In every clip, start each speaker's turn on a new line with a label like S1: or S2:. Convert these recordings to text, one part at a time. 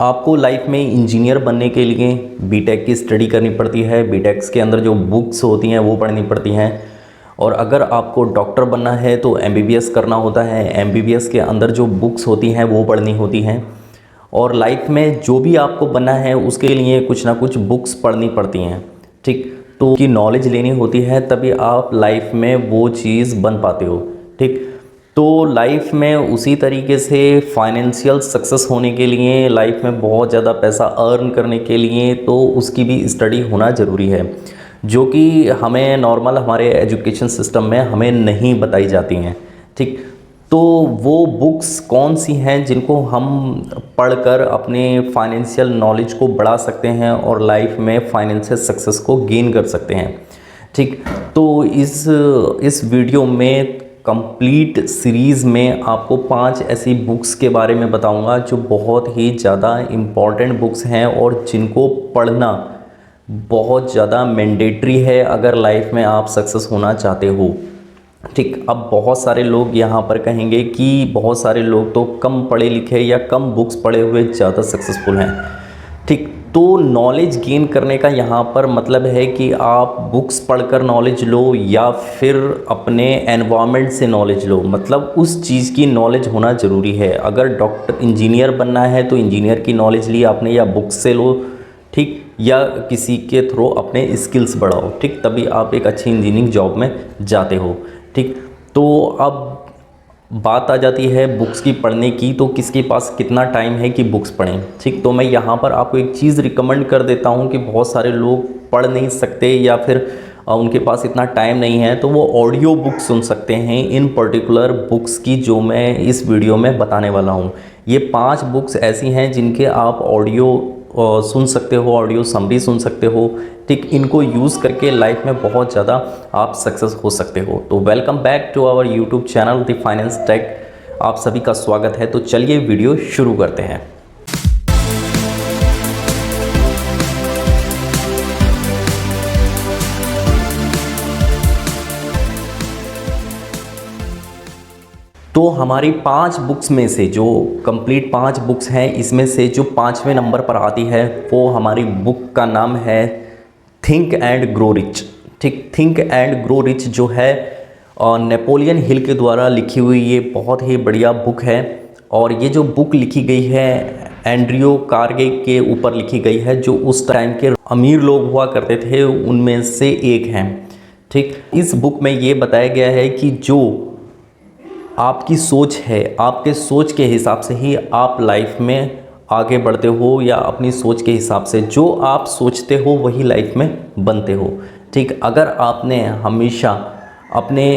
S1: आपको लाइफ में इंजीनियर बनने के लिए बीटेक की स्टडी करनी पड़ती है। बीटेक के अंदर जो बुक्स होती हैं वो पढ़नी पड़ती हैं। और अगर आपको डॉक्टर बनना है तो एमबीबीएस करना होता है। एमबीबीएस के अंदर जो बुक्स होती हैं वो पढ़नी होती हैं। और लाइफ में जो भी आपको बनना है उसके लिए कुछ ना कुछ बुक्स पढ़नी पड़ती हैं, ठीक। तो की नॉलेज लेनी होती है, तभी आप लाइफ में वो चीज़ बन पाते हो, ठीक। तो लाइफ में उसी तरीके से फाइनेंशियल सक्सेस होने के लिए, लाइफ में बहुत ज़्यादा पैसा अर्न करने के लिए तो उसकी भी स्टडी होना ज़रूरी है, जो कि हमें नॉर्मल हमारे एजुकेशन सिस्टम में हमें नहीं बताई जाती हैं, ठीक। तो वो बुक्स कौन सी हैं जिनको हम पढ़कर अपने फाइनेंशियल नॉलेज को बढ़ा सकते हैं और लाइफ में फाइनेंशियल सक्सेस को गेन कर सकते हैं, ठीक। तो इस वीडियो में कंप्लीट सीरीज़ में आपको 5 ऐसी बुक्स के बारे में बताऊंगा जो बहुत ही ज़्यादा इम्पॉर्टेंट बुक्स हैं और जिनको पढ़ना बहुत ज़्यादा मैंडेटरी है अगर लाइफ में आप सक्सेस होना चाहते हो, ठीक। अब बहुत सारे लोग यहाँ पर कहेंगे कि बहुत सारे लोग तो कम पढ़े लिखे या कम बुक्स पढ़े हुए ज़्यादा सक्सेसफुल हैं, ठीक। तो नॉलेज गेन करने का यहाँ पर मतलब है कि आप बुक्स पढ़कर नॉलेज लो या फिर अपने एनवायरनमेंट से नॉलेज लो, मतलब उस चीज़ की नॉलेज होना ज़रूरी है। अगर डॉक्टर इंजीनियर बनना है तो इंजीनियर की नॉलेज ली आपने या बुक्स से लो, ठीक, या किसी के थ्रू अपने स्किल्स बढ़ाओ, ठीक, तभी आप एक अच्छी इंजीनियरिंग जॉब में जाते हो, ठीक। तो अब बात आ जाती है बुक्स की पढ़ने की, तो किसके पास कितना टाइम है कि बुक्स पढ़ें, ठीक। तो मैं यहाँ पर आपको एक चीज़ रिकमेंड कर देता हूँ कि बहुत सारे लोग पढ़ नहीं सकते या फिर उनके पास इतना टाइम नहीं है, तो वो ऑडियो बुक सुन सकते हैं इन पर्टिकुलर बुक्स की जो मैं इस वीडियो में बताने वाला हूँ। ये 5 बुक्स ऐसी हैं जिनके आप ऑडियो सुन सकते हो, ऑडियो समरी सुन सकते हो, ठीक। इनको यूज़ करके लाइफ में बहुत ज़्यादा आप सक्सेस हो सकते हो। तो welcome back to our YouTube channel the finance tech, आप सभी का स्वागत है। तो चलिए वीडियो शुरू करते हैं। तो हमारी 5 बुक्स में से जो कंप्लीट 5 बुक्स हैं, इसमें से जो 5वें नंबर पर आती है वो हमारी बुक का नाम है थिंक एंड ग्रो रिच, ठीक। थिंक एंड ग्रो रिच जो है नेपोलियन हिल के द्वारा लिखी हुई ये बहुत ही बढ़िया बुक है। और ये जो बुक लिखी गई है एंड्रियो कार्गे के ऊपर लिखी गई है, जो उस टाइम के अमीर लोग हुआ करते थे उनमें से एक हैं, ठीक। इस बुक में ये बताया गया है कि जो आपकी सोच है, आपके सोच के हिसाब से ही आप लाइफ में आगे बढ़ते हो, या अपनी सोच के हिसाब से जो आप सोचते हो वही लाइफ में बनते हो, ठीक। अगर आपने हमेशा अपने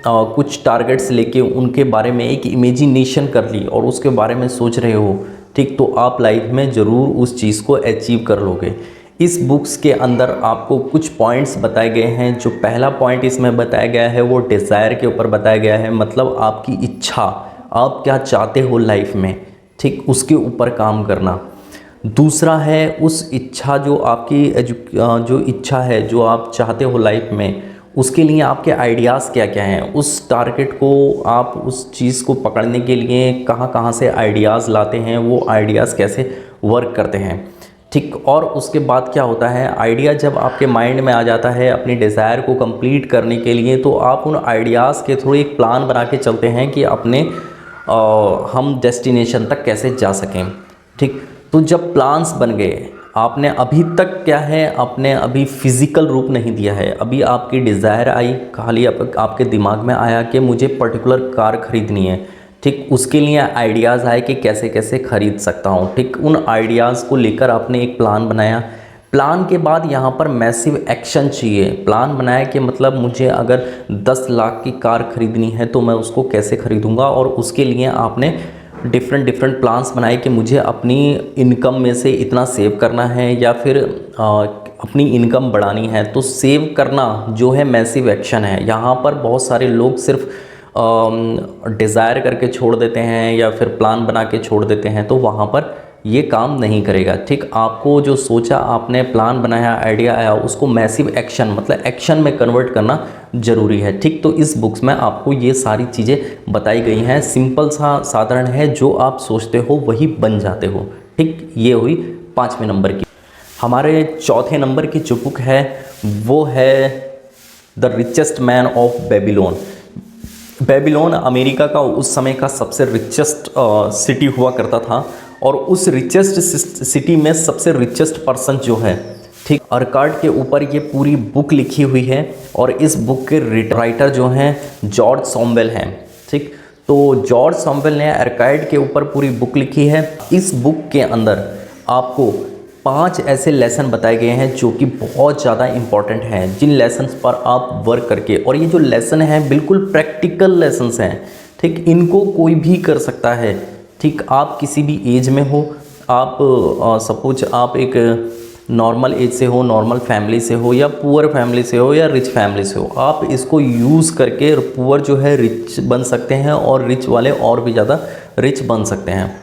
S1: कुछ टारगेट्स लेके उनके बारे में एक इमेजिनेशन कर ली और उसके बारे में सोच रहे हो, ठीक, तो आप लाइफ में ज़रूर उस चीज़ को अचीव कर लोगे। इस बुक्स के अंदर आपको कुछ पॉइंट्स बताए गए हैं। जो पहला पॉइंट इसमें बताया गया है वो डिज़ायर के ऊपर बताया गया है, मतलब आपकी इच्छा, आप क्या चाहते हो लाइफ में, ठीक, उसके ऊपर काम करना। दूसरा है उस इच्छा जो आपकी जो इच्छा है जो आप चाहते हो लाइफ में, उसके लिए आपके आइडियाज़ क्या क्या हैं, उस टारगेट को आप उस चीज़ को पकड़ने के लिए कहाँ कहाँ से आइडियाज़ लाते हैं, वो आइडियाज़ कैसे वर्क करते हैं, ठीक। और उसके बाद क्या होता है, आइडिया जब आपके माइंड में आ जाता है अपनी डिज़ायर को कंप्लीट करने के लिए, तो आप उन आइडियाज़ के थ्रू एक प्लान बना के चलते हैं कि अपने हम डेस्टिनेशन तक कैसे जा सकें, ठीक। तो जब प्लान्स बन गए, आपने अभी तक क्या है, आपने अभी फिज़िकल रूप नहीं दिया है, अभी आपकी डिज़ायर आई, खाली आपके दिमाग में आया कि मुझे पर्टिकुलर कार ख़रीदनी है, ठीक। उसके लिए आइडियाज़ आए कि कैसे कैसे ख़रीद सकता हूँ, ठीक। उन आइडियाज़ को लेकर आपने एक प्लान बनाया। प्लान के बाद यहाँ पर मैसिव एक्शन चाहिए। प्लान बनाया कि मतलब मुझे अगर 10 लाख की कार ख़रीदनी है तो मैं उसको कैसे ख़रीदूँगा, और उसके लिए आपने डिफरेंट प्लान्स बनाए कि मुझे अपनी इनकम में से इतना सेव करना है या फिर अपनी इनकम बढ़ानी है। तो सेव करना जो है मैसिव एक्शन है। यहाँ पर बहुत सारे लोग सिर्फ डिज़ायर करके छोड़ देते हैं या फिर प्लान बना के छोड़ देते हैं, तो वहाँ पर ये काम नहीं करेगा, ठीक। आपको जो सोचा, आपने प्लान बनाया, आइडिया आया, उसको मैसिव एक्शन मतलब एक्शन में कन्वर्ट करना ज़रूरी है, ठीक। तो इस बुक्स में आपको ये सारी चीज़ें बताई गई हैं। सिंपल सा साधारण है, जो आप सोचते हो वही बन जाते हो, ठीक, ये हुई 5वें नंबर की। हमारे चौथे नंबर की जो बुक है वो है the richest man of Babylon. Babylon America का उस समय का सबसे रिचेस्ट सिटी हुआ करता था, और उस रिचेस्ट सिटी में सबसे रिचेस्ट पर्सन जो है, ठीक, अर्काड के ऊपर ये पूरी बुक लिखी हुई है, और इस बुक के राइटर जो हैं जॉर्ज सॉमवेल हैं। ठीक, तो जॉर्ज सॉमवेल ने अर्काड के ऊपर पूरी बुक लिखी है। इस बुक के अंदर आपको 5 ऐसे लेसन बताए गए हैं जो कि बहुत ज़्यादा इम्पॉर्टेंट हैं, जिन लेसन्स पर आप वर्क करके, और ये जो लेसन हैं बिल्कुल प्रैक्टिकल लेसन्स हैं। ठीक, इनको कोई भी कर सकता है। ठीक, आप किसी भी एज में हो, आप सपोज आप एक नॉर्मल एज से हो, नॉर्मल फैमिली से हो, या पुअर फैमिली से हो, या रिच फैमिली से हो, आप इसको यूज़ करके पुअर जो है रिच बन सकते हैं, और रिच वाले और भी ज़्यादा रिच बन सकते हैं।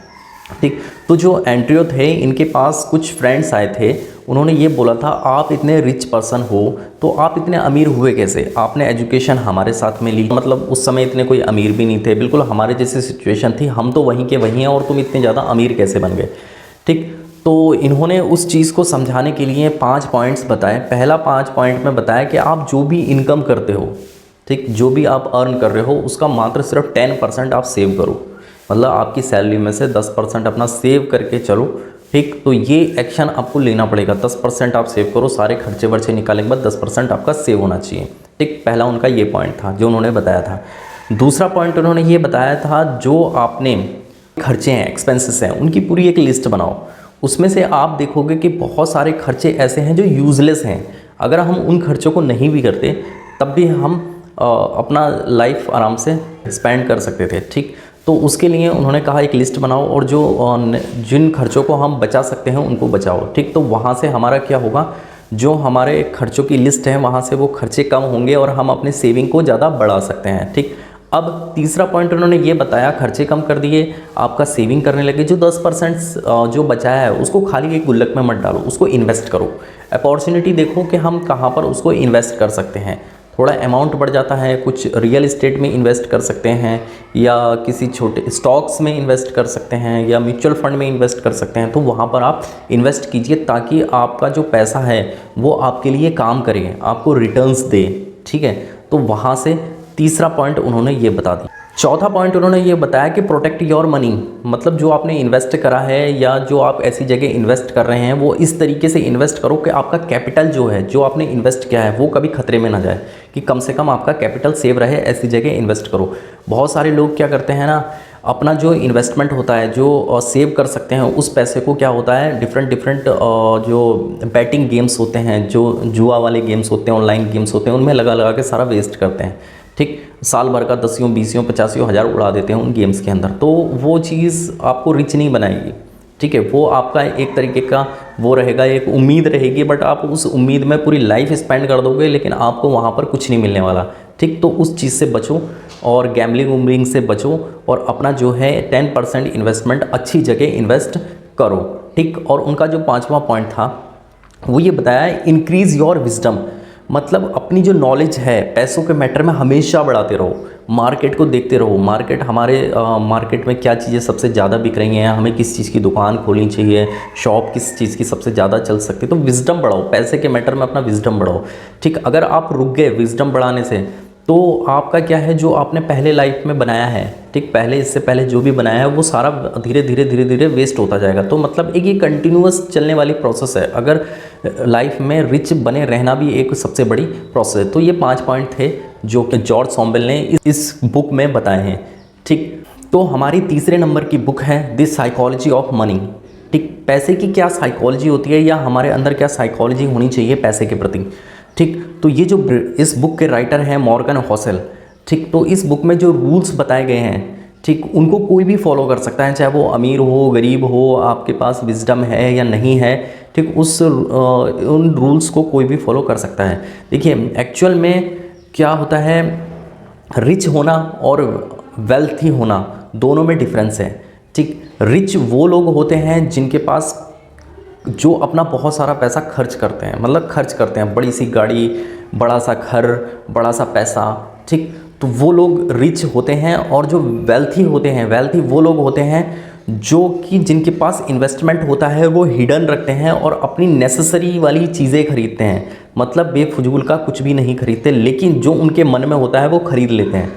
S1: ठीक, तो जो एंड्रयू थे, इनके पास कुछ फ्रेंड्स आए थे, उन्होंने ये बोला था आप इतने रिच पर्सन हो तो आप इतने अमीर हुए कैसे? आपने एजुकेशन हमारे साथ में ली, मतलब उस समय इतने कोई अमीर भी नहीं थे, बिल्कुल हमारे जैसी सिचुएशन थी, हम तो वहीं के वहीं हैं, और तुम इतने ज़्यादा अमीर कैसे बन गए? ठीक, तो इन्होंने उस चीज़ को समझाने के लिए 5 पॉइंट्स बताए। पहला 5 पॉइंट में बताया कि आप जो भी इनकम करते हो, ठीक, जो भी आप अर्न कर रहे हो उसका मात्र सिर्फ 10% आप सेव करो, मतलब आपकी सैलरी में से 10% अपना सेव करके चलो। ठीक, तो ये एक्शन आपको लेना पड़ेगा। 10% आप सेव करो, सारे खर्चे वर्चे निकालने के बाद 10% आपका सेव होना चाहिए। ठीक, पहला उनका ये पॉइंट था जो उन्होंने बताया था। दूसरा पॉइंट उन्होंने ये बताया था, जो आपने खर्चे हैं, एक्सपेंसेस हैं, उनकी पूरी एक लिस्ट बनाओ। उसमें से आप देखोगे कि बहुत सारे खर्चे ऐसे हैं जो यूज़लेस हैं, अगर हम उन खर्चों को नहीं भी करते तब भी हम अपना लाइफ आराम से स्पेंड कर सकते थे। ठीक, तो उसके लिए उन्होंने कहा एक लिस्ट बनाओ, और जो जिन खर्चों को हम बचा सकते हैं उनको बचाओ। ठीक, तो वहाँ से हमारा क्या होगा, जो हमारे खर्चों की लिस्ट है वहाँ से वो खर्चे कम होंगे और हम अपने सेविंग को ज़्यादा बढ़ा सकते हैं। ठीक, अब तीसरा पॉइंट उन्होंने ये बताया, खर्चे कम कर दिए, आपका सेविंग करने लगे, जो 10% जो बचाया है उसको खाली एक गुल्लक में मत डालो, उसको इन्वेस्ट करो। अपॉर्चुनिटी देखो कि हम कहाँ पर उसको इन्वेस्ट कर सकते हैं। थोड़ा अमाउंट बढ़ जाता है, कुछ रियल इस्टेट में इन्वेस्ट कर सकते हैं, या किसी छोटे स्टॉक्स में इन्वेस्ट कर सकते हैं, या म्यूचुअल फंड में इन्वेस्ट कर सकते हैं। तो वहाँ पर आप इन्वेस्ट कीजिए ताकि आपका जो पैसा है वो आपके लिए काम करे, आपको रिटर्न्स दे। ठीक है, तो वहाँ से तीसरा पॉइंट उन्होंने ये बता दिया। चौथा पॉइंट उन्होंने ये बताया कि प्रोटेक्ट योर मनी, मतलब जो आपने इन्वेस्ट करा है या जो आप ऐसी जगह इन्वेस्ट कर रहे हैं वो इस तरीके से इन्वेस्ट करो कि आपका कैपिटल जो है, जो आपने इन्वेस्ट किया है वो कभी खतरे में ना जाए, कि कम से कम आपका कैपिटल सेव रहे, ऐसी जगह इन्वेस्ट करो। बहुत सारे लोग क्या करते हैं ना, अपना जो इन्वेस्टमेंट होता है, जो सेव कर सकते हैं, उस पैसे को क्या होता है, डिफरेंट जो बैटिंग गेम्स होते हैं, जो जुआ वाले गेम्स होते हैं, ऑनलाइन गेम्स होते हैं, उनमें लगा लगा के सारा वेस्ट करते हैं। ठीक, साल भर का 10, 20, 50 हज़ार उड़ा देते हैं उन गेम्स के अंदर, तो वो चीज़ आपको रिच नहीं बनाएगी। ठीक है, वो आपका एक तरीके का वो रहेगा, एक उम्मीद रहेगी, बट आप उस उम्मीद में पूरी लाइफ स्पेंड कर दोगे, लेकिन आपको वहाँ पर कुछ नहीं मिलने वाला। ठीक, तो उस चीज़ से बचो, और गैम्बलिंग उम्बलिंग से बचो, और अपना जो है 10% इन्वेस्टमेंट अच्छी जगह इन्वेस्ट करो। ठीक, और उनका जो 5वां पॉइंट था वो ये बताया, इंक्रीज़ योर विजडम, मतलब अपनी जो नॉलेज है पैसों के मैटर में हमेशा बढ़ाते रहो, मार्केट को देखते रहो, मार्केट में क्या चीज़ें सबसे ज़्यादा बिक रही हैं, हमें किस चीज़ की दुकान खोलनी चाहिए, शॉप किस चीज़ की सबसे ज़्यादा चल सकती है, तो विजडम बढ़ाओ, पैसे के मैटर में अपना विजडम बढ़ाओ। ठीक, अगर आप रुक गए विजडम बढ़ाने से तो आपका क्या है, जो आपने पहले लाइफ में बनाया है, ठीक, पहले इससे पहले जो भी बनाया है वो सारा धीरे धीरे वेस्ट होता जाएगा। तो मतलब एक ये कंटिन्यूअस चलने वाली प्रोसेस है, अगर लाइफ में रिच बने रहना भी एक सबसे बड़ी प्रोसेस है। तो ये 5 पॉइंट थे जो कि जॉर्ज सॉमवेल ने इस बुक में बताए हैं। ठीक, तो हमारी तीसरे नंबर की बुक है द साइकोलॉजी ऑफ मनी। ठीक, पैसे की क्या साइकोलॉजी होती है, या हमारे अंदर क्या साइकोलॉजी होनी चाहिए पैसे के प्रति। ठीक, तो ये जो इस बुक के राइटर हैं मॉर्गन होसेल। ठीक, तो इस बुक में जो रूल्स बताए गए हैं, ठीक, उनको कोई भी फॉलो कर सकता है, चाहे वो अमीर हो, गरीब हो, आपके पास विजडम है या नहीं है। ठीक, उन रूल्स को कोई भी फॉलो कर सकता है। देखिए, एक्चुअल में क्या होता है, रिच होना और वेल्थी होना दोनों में डिफरेंस है। ठीक, रिच वो लोग होते हैं जिनके पास जो अपना बहुत सारा पैसा खर्च करते हैं, मतलब खर्च करते हैं, बड़ी सी गाड़ी, बड़ा सा घर, बड़ा सा पैसा। ठीक, तो वो लोग रिच होते हैं। और जो वेल्थी होते हैं, वेल्थी वो लोग होते हैं जो कि जिनके पास इन्वेस्टमेंट होता है वो हिडन रखते हैं और अपनी नेसेसरी वाली चीज़ें खरीदते हैं, मतलब बेफजूल का कुछ भी नहीं खरीदते, लेकिन जो उनके मन में होता है वो खरीद लेते हैं।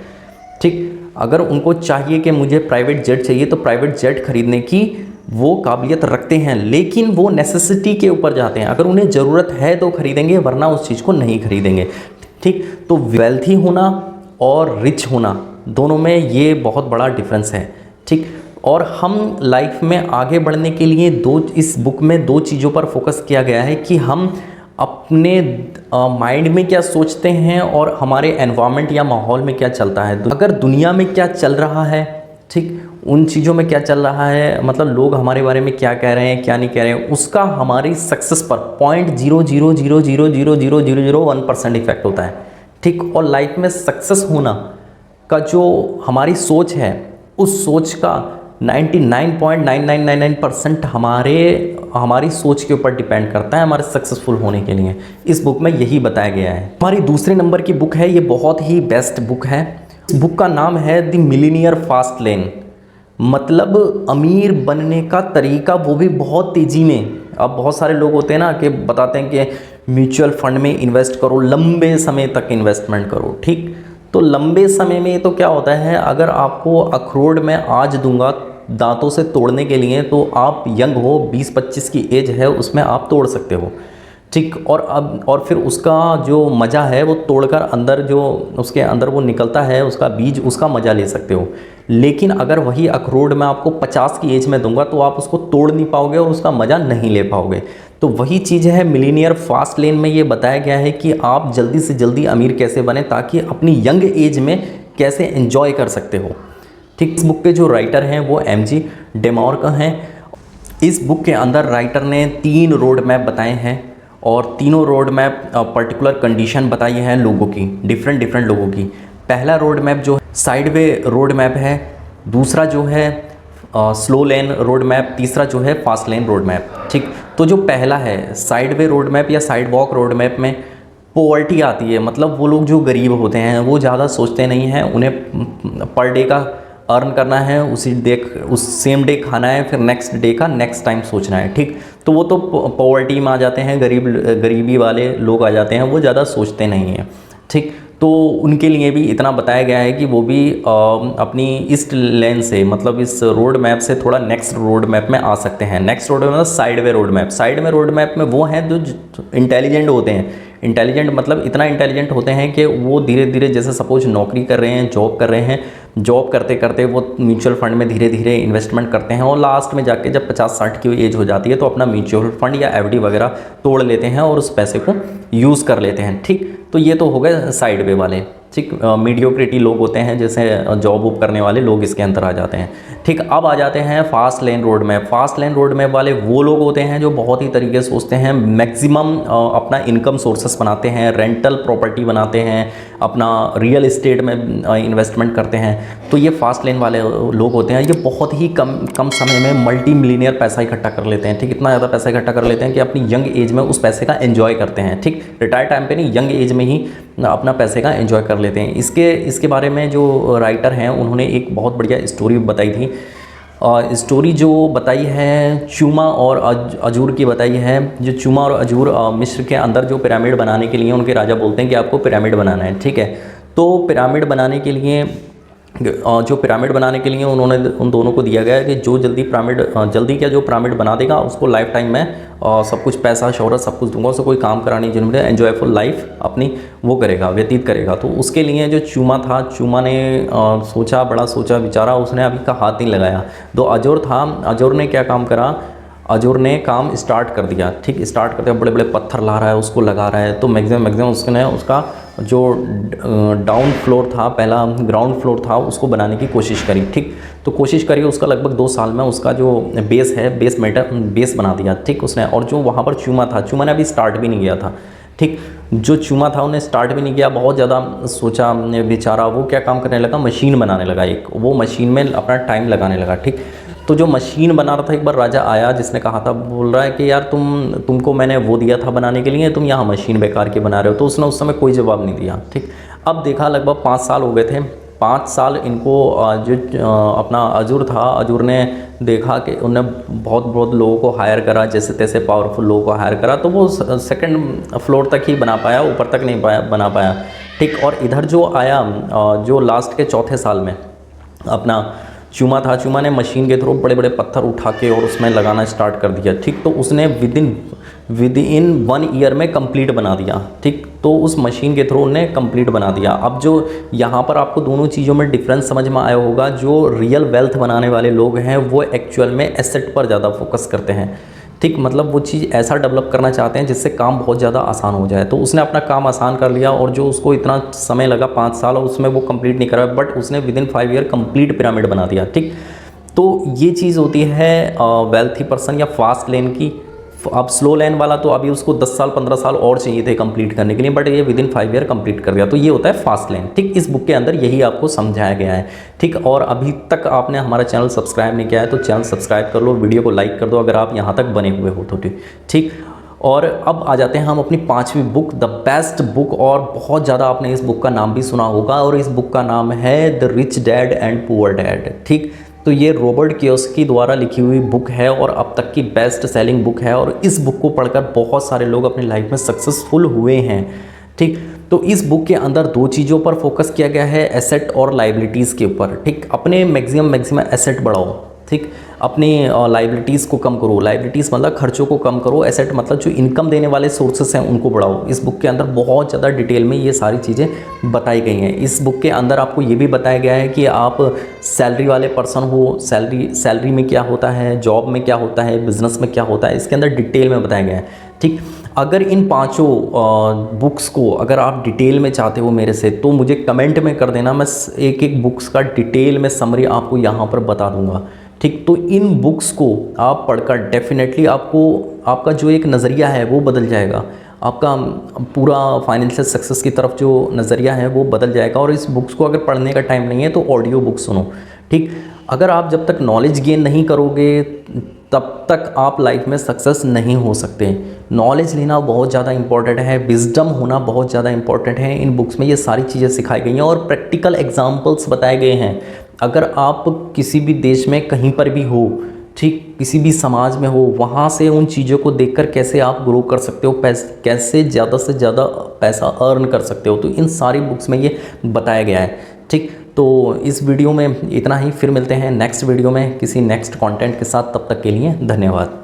S1: ठीक, अगर उनको चाहिए कि मुझे प्राइवेट जेट चाहिए तो प्राइवेट जेट खरीदने की वो काबिलियत रखते हैं, लेकिन वो नेसेसिटी के ऊपर जाते हैं। अगर उन्हें ज़रूरत है तो खरीदेंगे, वरना उस चीज़ को नहीं खरीदेंगे। ठीक, तो वेल्थी होना और रिच होना दोनों में ये बहुत बड़ा डिफरेंस है। ठीक, और हम लाइफ में आगे बढ़ने के लिए इस बुक में दो चीज़ों पर फोकस किया गया है कि हम अपने माइंड में क्या सोचते हैं और हमारे एनवायरनमेंट या माहौल में क्या चलता है, अगर दुनिया में क्या चल रहा है, ठीक, उन चीज़ों में क्या चल रहा है, मतलब लोग हमारे बारे में क्या कह रहे हैं क्या नहीं कह रहे हैं, उसका हमारी सक्सेस पर 0.000000001% इफेक्ट होता है। ठीक, और लाइफ में सक्सेस होना का जो हमारी सोच है, उस सोच का 99.9999% हमारी सोच के ऊपर डिपेंड करता है हमारे सक्सेसफुल होने के लिए। इस बुक में यही बताया गया है। हमारी दूसरे नंबर की बुक है, ये बहुत ही बेस्ट बुक है। इस बुक का नाम है द मिलीनियर फास्ट लेन, मतलब अमीर बनने का तरीका, वो भी बहुत तेज़ी में। अब बहुत सारे लोग होते हैं ना कि बताते हैं कि म्यूचुअल फंड में इन्वेस्ट करो, लंबे समय तक इन्वेस्टमेंट करो। ठीक, तो लंबे समय में तो क्या होता है, अगर आपको अखरोट मैं आज दूंगा दांतों से तोड़ने के लिए, तो आप यंग हो, 20-25 की एज है, उसमें आप तोड़ सकते हो। ठीक, और फिर उसका जो मज़ा है वो तोड़कर अंदर जो उसके अंदर वो निकलता है उसका बीज, उसका मज़ा ले सकते हो। लेकिन अगर वही अखरोट मैं आपको 50 की एज में दूंगा तो आप उसको तोड़ नहीं पाओगे और उसका मज़ा नहीं ले पाओगे। तो वही चीज़ है मिलीनियर फास्ट लेन में, ये बताया गया है कि आप जल्दी से जल्दी अमीर कैसे बने, ताकि अपनी यंग एज में कैसे एंजॉय कर सकते हो। ठीक, इस बुक के जो राइटर हैं वो MG डेमोर हैं। इस बुक के अंदर राइटर ने 3 रोड मैप बताए हैं और तीनों रोड मैप पर्टिकुलर कंडीशन बताई है लोगों की, डिफरेंट लोगों की। पहला रोड मैप जो साइडवे रोड मैप है, दूसरा जो है स्लो लेन रोड मैप, तीसरा जो है फास्ट लेन रोड मैप। ठीक, तो जो पहला है साइडवे रोड मैप या साइड वॉक रोड मैप में पॉवर्टी आती है, मतलब वो लोग जो गरीब होते हैं वो ज़्यादा सोचते नहीं हैं, उन्हें पर डे का अर्न करना है, उस सेम डे खाना है, फिर नेक्स्ट डे का नेक्स्ट टाइम सोचना है। ठीक, तो वो तो पॉवर्टी में आ जाते हैं, गरीबी वाले लोग आ जाते हैं, वो ज़्यादा सोचते नहीं हैं। ठीक, तो उनके लिए भी इतना बताया गया है कि वो भी अपनी ईस्ट लेन से, मतलब इस रोड मैप से थोड़ा नेक्स्ट रोड मैप में आ सकते हैं। Next road map side way road map. Side में रोड मैप में वो हैं जो इंटेलिजेंट होते हैं। इंटेलिजेंट मतलब इतना इंटेलिजेंट होते हैं कि वो धीरे धीरे, जैसे सपोज नौकरी कर रहे हैं, जॉब कर रहे हैं, जॉब करते करते वो म्यूचुअल फंड में धीरे धीरे इन्वेस्टमेंट करते हैं और लास्ट में जाके जब 50-60 की एज हो जाती है तो अपना म्यूचुअल फंड या FD वगैरह तोड़ लेते हैं और उस पैसे को यूज़ कर लेते हैं। ठीक, तो ये तो हो गए साइड वे वाले। ठीक, मीडियोक्रिटी लोग होते हैं, जैसे जॉब वॉब करने वाले लोग इसके अंदर आ जाते हैं। ठीक, अब आ जाते हैं fast lane road map. Fast lane road map वाले वो लोग होते हैं जो बहुत ही तरीके से सोचते हैं, मैक्सिमम अपना इनकम सोर्सेस बनाते हैं, रेंटल प्रॉपर्टी बनाते हैं, अपना रियल इस्टेट में इन्वेस्टमेंट करते हैं। तो ये फास्ट लेन वाले लोग होते हैं, ये बहुत ही कम समय में मल्टी मिलीनियर पैसा इकट्ठा कर लेते हैं। ठीक, इतना ज़्यादा पैसा इकट्ठा कर लेते हैं कि अपनी यंग एज में उस पैसे का एंजॉय करते हैं। ठीक, रिटायर टाइम पे नहीं, यंग एज में ही अपना पैसे का एंजॉय कर लेते हैं। इसके बारे में जो राइटर हैं उन्होंने एक बहुत बढ़िया स्टोरी बताई थी। स्टोरी जो बताई है चूमा और अजूर की बताई है। जो चूमा और अजूर मिस्र के अंदर जो पिरामिड बनाने के लिए उनके राजा बोलते हैं कि आपको पिरामिड बनाना है। ठीक है, तो पिरामिड बनाने के लिए उन्होंने उन दोनों को दिया गया है कि जो जल्दी जो पिरामिड बना देगा उसको लाइफ टाइम में सब कुछ पैसा शोहरत सब कुछ दूंगा, उससे कोई काम करानी जरूरी है, एंजॉयफुल लाइफ अपनी वो करेगा, व्यतीत करेगा। तो उसके लिए जो चूमा ने बड़ा सोचा विचारा, उसने अभी का हाथ नहीं लगाया। तो अजोर ने क्या काम करा, अजोर ने काम स्टार्ट कर दिया। ठीक, स्टार्ट करते बड़े बड़े पत्थर ला रहा है, उसको लगा रहा है। तो मैक्सिमम उसने उसका जो डाउन फ्लोर था, पहला ग्राउंड फ्लोर था, उसको बनाने की कोशिश करी। ठीक, तो कोशिश करी, उसका लगभग 2 साल में उसका जो बेस है, बेस बना दिया। ठीक, उसने, और जो वहाँ पर चूमा ने अभी स्टार्ट भी नहीं किया था। ठीक, जो चूमा था उन्हें स्टार्ट भी नहीं किया, बहुत ज़्यादा सोचा बेचारा। वो क्या काम करने लगा, मशीन बनाने लगा एक, वो मशीन में अपना टाइम लगाने लगा। ठीक, तो जो मशीन बना रहा था, एक बार राजा आया जिसने कहा था, बोल रहा है कि यार तुमको मैंने वो दिया था बनाने के लिए, तुम यहाँ मशीन बेकार के बना रहे हो। तो उसने उस समय कोई जवाब नहीं दिया। ठीक, अब देखा लगभग 5 साल हो गए थे, 5 साल इनको जो अपना अजूर था, अजूर ने देखा कि उन्हें बहुत लोगों को हायर करा, जैसे तैसे पावरफुल लोगों को हायर करा, तो वो सेकंड फ्लोर तक ही बना पाया, ऊपर तक नहीं बना पाया। ठीक, और इधर जो आया जो लास्ट के चौथे साल में अपना चूमा था, चूमा ने मशीन के थ्रू बड़े बड़े पत्थर उठा के और उसमें लगाना स्टार्ट कर दिया। ठीक, तो उसने विद इन 1 ईयर में कंप्लीट बना दिया। ठीक, तो उस मशीन के थ्रू उन्हें कंप्लीट बना दिया। अब जो यहाँ पर आपको दोनों चीज़ों में डिफरेंस समझ में आया होगा, जो रियल वेल्थ बनाने वाले लोग हैं वो एक्चुअल में एसेट पर ज़्यादा फोकस करते हैं। ठीक, मतलब वो चीज़ ऐसा डेवलप करना चाहते हैं जिससे काम बहुत ज़्यादा आसान हो जाए। तो उसने अपना काम आसान कर लिया, और जो उसको इतना समय लगा 5 साल, उसमें वो कंप्लीट नहीं करा, बट उसने with in 5 year complete pyramid बना दिया। ठीक, तो ये चीज़ होती है वेल्थी पर्सन या फास्ट लेन की। अब स्लो लेन वाला तो अभी उसको 10 साल 15 साल और चाहिए थे कंप्लीट करने के लिए, बट ये विद इन 5 ईयर कंप्लीट कर दिया। तो ये होता है फास्ट लेन। ठीक, इस बुक के अंदर यही आपको समझाया गया है। ठीक, और अभी तक आपने हमारा चैनल सब्सक्राइब नहीं किया है तो चैनल सब्सक्राइब कर लो, वीडियो को लाइक कर दो अगर आप यहाँ तक बने हुए हो तो। ठीक, और अब आ जाते हैं हम अपनी 5वीं बुक, द बेस्ट बुक, और बहुत ज़्यादा आपने इस बुक का नाम भी सुना होगा, और इस बुक का नाम है the rich dad and poor dad. ठीक, तो ये रॉबर्ट कियोसाकी द्वारा लिखी हुई बुक है और अब तक की बेस्ट सेलिंग बुक है, और इस बुक को पढ़कर बहुत सारे लोग अपनी लाइफ में सक्सेसफुल हुए हैं। ठीक, तो इस बुक के अंदर 2 चीज़ों पर फोकस किया गया है, एसेट और लाइबिलिटीज़ के ऊपर। ठीक, अपने मैक्सिमम एसेट बढ़ाओ। ठीक, अपनी लाइबिलिटीज़ को कम करो। लाइबिलिटीज़ मतलब खर्चों को कम करो, एसेट मतलब जो इनकम देने वाले सोर्सेस हैं उनको बढ़ाओ। इस बुक के अंदर बहुत ज़्यादा डिटेल में ये सारी चीज़ें बताई गई हैं। इस बुक के अंदर आपको ये भी बताया गया है कि आप सैलरी वाले पर्सन हो, सैलरी में क्या होता है, जॉब में क्या होता है, बिजनेस में क्या होता है, इसके अंदर डिटेल में बताया गया है। ठीक, अगर इन 5 बुक्स को अगर आप डिटेल में चाहते हो मेरे से, तो मुझे कमेंट में कर देना, मैं एक बुक्स का डिटेल में समरी आपको यहाँ पर बता दूँगा। ठीक, तो इन बुक्स को आप पढ़कर डेफिनेटली आपका जो एक नज़रिया है वो बदल जाएगा। आपका पूरा फाइनेंशियल सक्सेस की तरफ जो नज़रिया है वो बदल जाएगा। और इस बुक्स को अगर पढ़ने का टाइम नहीं है तो ऑडियो बुक सुनो। ठीक, अगर आप जब तक नॉलेज गेन नहीं करोगे तब तक आप लाइफ में सक्सेस नहीं हो सकते। नॉलेज लेना बहुत ज़्यादा इंपॉर्टेंट है, विजडम होना बहुत ज़्यादा इंपॉर्टेंट है। इन बुक्स में ये सारी चीज़ें सिखाई गई हैं और प्रैक्टिकल एग्जाम्पल्स बताए गए हैं। अगर आप किसी भी देश में कहीं पर भी हो, ठीक, किसी भी समाज में हो, वहाँ से उन चीज़ों को देखकर कैसे आप ग्रो कर सकते हो, कैसे ज़्यादा से ज़्यादा पैसा अर्न कर सकते हो, तो इन सारी बुक्स में ये बताया गया है। ठीक, तो इस वीडियो में इतना ही, फिर मिलते हैं नेक्स्ट वीडियो में किसी नेक्स्ट कंटेंट के साथ। तब तक के लिए धन्यवाद।